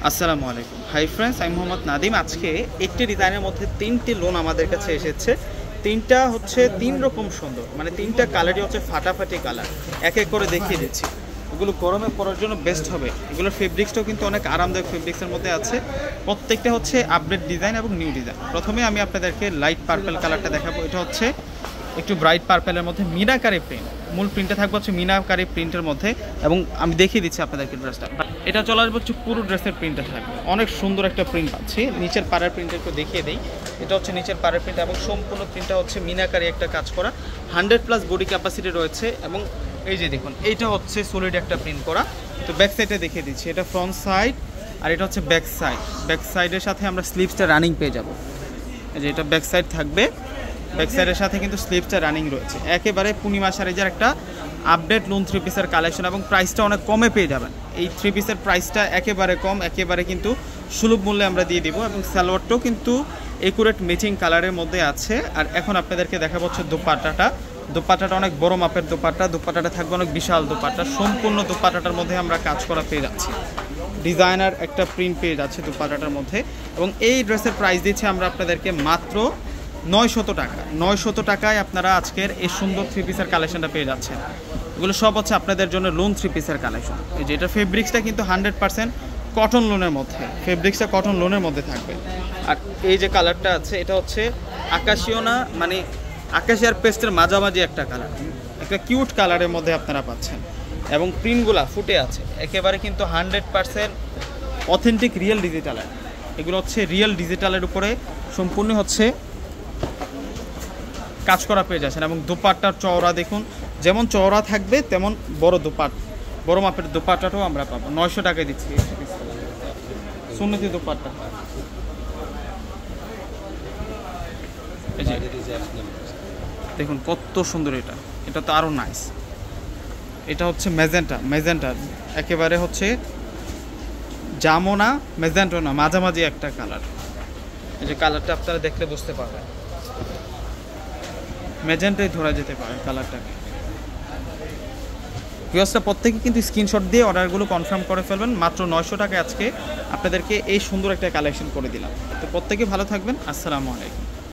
আসসালামু আলাইকুম। Hi friends, আমি মোহাম্মদ নাদিম। আজকে একটি ডিজাইনের মধ্যে তিনটি লোন আমাদের কাছে এসেছে। তিনটা হচ্ছে তিন রকম সুন্দর, মানে তিনটা কালারই হচ্ছে ফাটাফাটি কালার। এক এক করে দেখিয়ে দিচ্ছি। এগুলো গরমে পরার জন্য বেস্ট হবে। এগুলোর ফেব্রিক্সটাও কিন্তু অনেক আরামদায়ক ফেব্রিক্সের মধ্যে আছে। প্রত্যেকটা হচ্ছে আপডেট ডিজাইন এবং নিউ ডিজাইন। প্রথমে আমি আপনাদেরকে লাইট পার্পল কালারটা দেখাবো। এটা হচ্ছে একটু ব্রাইট পার্পেলের মধ্যে মিনাকারি প্রিন্ট। মূল প্রিন্টটা থাকবে হচ্ছে মিনাকারি প্রিন্টের মধ্যে, এবং আমি দেখিয়ে দিচ্ছি আপনাদেরকে ড্রেসটা। এটা চলে আসবে হচ্ছে পুরো ড্রেসের প্রিন্টটা থাকবে। অনেক সুন্দর একটা প্রিন্ট পাচ্ছি। নিচের পাড়ের প্রিন্টটা একটু দেখিয়ে দিই। এটা হচ্ছে নিচের পাড়ের প্রিন্ট এবং সম্পূর্ণ প্রিন্টটা হচ্ছে মিনাকারি একটা কাজ করা। 100+ বডি ক্যাপাসিটি রয়েছে। এবং এই যে দেখুন, এইটা হচ্ছে সলিড একটা প্রিন্ট করা। তো ব্যাক সাইডটা দেখিয়ে দিচ্ছি। এটা ফ্রন্ট সাইড আর এটা হচ্ছে ব্যাক সাইড। ব্যাক সাইডের সাথে আমরা স্লিভসটা রানিং পেয়ে যাব। এই যে এটা ব্যাক সাইড থাকবে। ব্যাক সাইডের সাথে কিন্তু স্লিভসটা রানিং রয়েছে। একেবারে পূর্ণিমা শাড়িজার একটা আপডেট লোন 3 পিসের কালেকশন, এবং প্রাইসটা অনেক কমে পেয়ে যাবেন। এই 3 পিসের প্রাইসটা একেবারে কম, একেবারে কিন্তু সুলভ মূল্যে আমরা দিয়ে দিব। এবং সালোয়ারটাও কিন্তু একুরেট ম্যাচিং কালারের মধ্যে আছে। আর এখন আপনাদেরকে দেখাবো হচ্ছে দোপাট্টাটা। দোপাট্টাটা অনেক বড় মাপের দোপাট্টা। দোপাট্টাটা থাকবে অনেক বিশাল দোপাট্টা। সম্পূর্ণ দোপাট্টাটার মধ্যে আমরা কাজ করা পেয়ে যাচ্ছি। ডিজাইনার একটা প্রিন্ট পেয়ে যাচ্ছে দোপাট্টাটার মধ্যে। এবং এই ড্রেসের প্রাইস দিচ্ছি আমরা আপনাদেরকে মাত্র 900 টাকা। 900 টাকায় আপনারা আজকের এই সুন্দর 3 পিসের কালেকশনটা পেয়ে যাচ্ছেন। এগুলো সব হচ্ছে আপনাদের জন্য লোন 3 পিসের কালেকশন। এই যে এটা ফেব্রিক্সটা কিন্তু 100% কটন লোনের মধ্যে। ফেব্রিক্সটা কটন লোনের মধ্যে থাকবে। আর এই যে কালারটা আছে, এটা হচ্ছে আকাশিও না, মানে আকাশি আর পেস্টের মাঝামাঝি একটা কালার। একটা কিউট কালারের মধ্যে আপনারা পাচ্ছেন। এবং প্রিন্টগুলা ফুটে আছে একেবারে কিন্তু 100% অথেন্টিক রিয়েল ডিজিটালের। এগুলো হচ্ছে রিয়েল ডিজিটালের উপরে সম্পূর্ণ হচ্ছে কাজ করা পেয়ে যাচ্ছেন। এবং দোপাট্টার চওড়া দেখুন, যেমন চওড়া থাকবে তেমন বড় মাপের দোপাট্টাটাও আমরা পাবো। 900 টাকায় দিচ্ছি সুন্নতি দোপাট্টা। দেখুন কত সুন্দর এটা। এটা তো আরও নাইস। এটা হচ্ছে ম্যাজেন্টা একেবারে হচ্ছে জামোনা ম্যাজেন্টো না, মাঝামাঝি একটা কালার। এই যে কালারটা আপনারা দেখলে বুঝতে পারবেন, ম্যাজেন্টাই ধরা যেতে পারে কালারটাকে। ভিউয়ার্সরা প্রত্যেকে কিন্তু স্ক্রিনশট দিয়ে অর্ডারগুলো কনফার্ম করে ফেলবেন। মাত্র 900 টাকায় আজকে আপনাদেরকে এই সুন্দর একটা কালেকশন করে দিলাম। তো প্রত্যেকে ভালো থাকবেন। আসসালামু আলাইকুম।